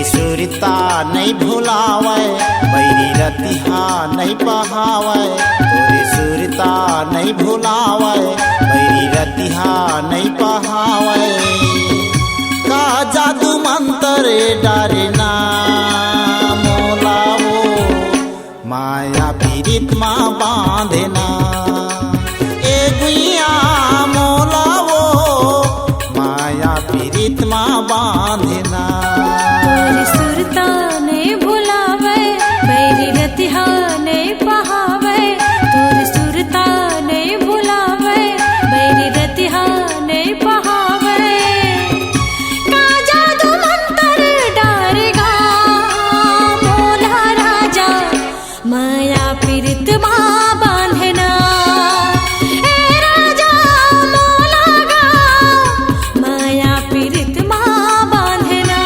तोरी सुरता नहीं भुलावे, बैरी रतिहा नहीं बहावे। तोरी सुरता नहीं भुलावे, बैरी रतिहा नहीं बहावे। का जादू मंत्र डारे ना मोलावो, माया पीड़ित माँ बांधना। ए गुइया मोलावो, माया पीड़ित माँ बांधना। तोरी सुरता नहीं भुलावे, बैरी रतिहा नहीं बहावे। तोरी सुरता नहीं भुलावे, बैरी रतिहा नहीं बहावे। का जादू मंत्र डारेगा मोला राजा, माया पीड़ित माँ बांधना। ए राजा मोला गा, माया पीड़ित माँ बांधना।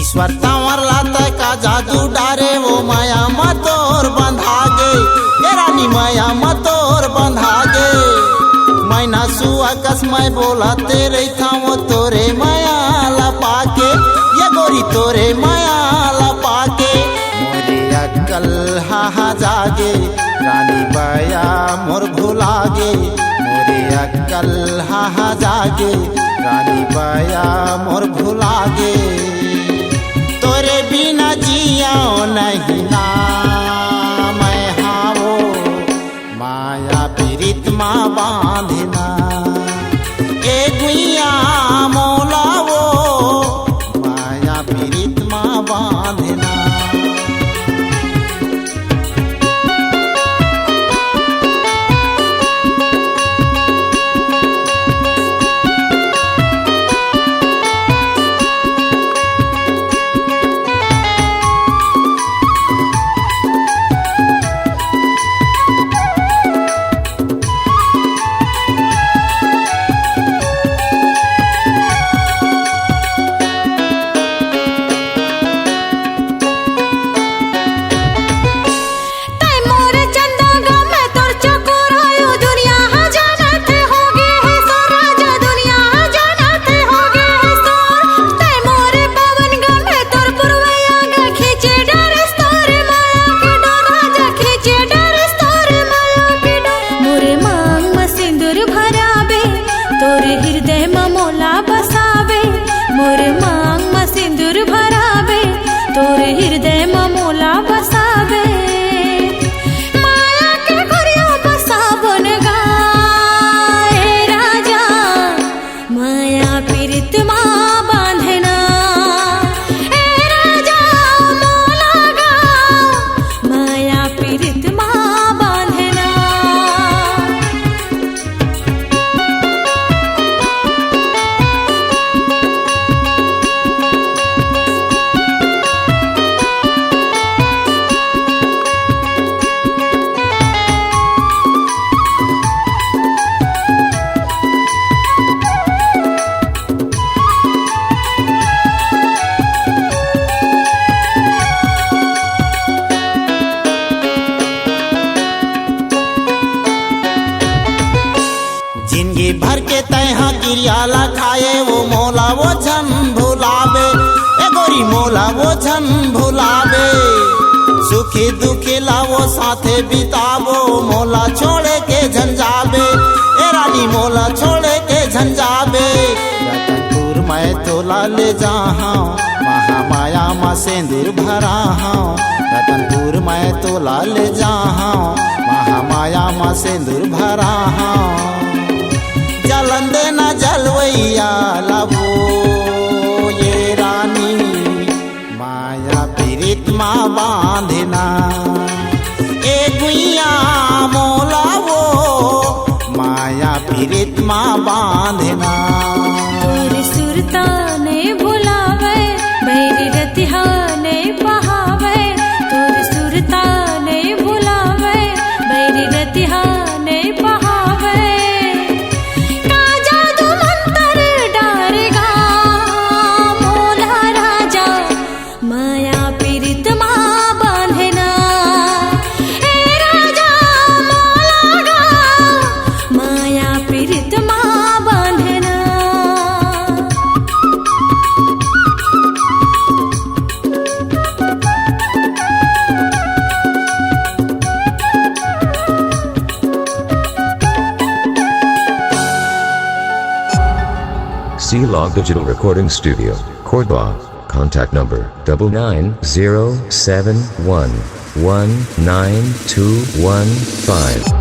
ईश्वर तंवर लाता का जादू डारे, वो माया मतोर बंधागे। ये रानी माया मतोर बंधागे। मैना सुआ कस मैं बोला तेरे था वो तोरे माया लपाके। ये गोरी तोरे माया लपाके। मोरे अक्कल हा जागे, रानी बाया मोर भुलागे। मोरे अक्कल हा जागे, रानी बाया मोर भुलागे। तोरे बिना जिया नहीं ना मैं हावो, माया पीड़ित माँ बांधना। ए गुइया मोलावो, माया पीड़ित माँ बांधना। तोरे हृदय में मोला बसावे, मोर मांग में सिंदूर भरावे। तोरे हृदय में मोला बसावे, माया के घरिया बसावन गाए राजा, माया पीड़ित माँ बांधना। ए राजा मोला गा, माया पीड़ित माँ बांधना। जिंदगी भर के तैहा गिरियाला खाए, वो मोला वो झन भुलावे। ए गोरी मोला वो झन भुलावे। सुखी दुखी लावो साथे बितावो, मोला छोड़े के झंझावे। ए रानी मोला छोड़े के झंझावे। रतनपुर मैं तोला ले जाहा, महामाया माँ सिंदूर भरा हूँ। रतनपुर मैं तोला ले जाहा, महामाया माँ सिंदूर भरा हूँ। जलन देना जलवैया लावो, ये रानी माया पीड़ित माँ बांधना। ए गुइया मोलावो, माया पीड़ित माँ बांधना। तोरी सुरता नहीं Log Digital Recording Studio, Cordoba. Contact number 99071192115.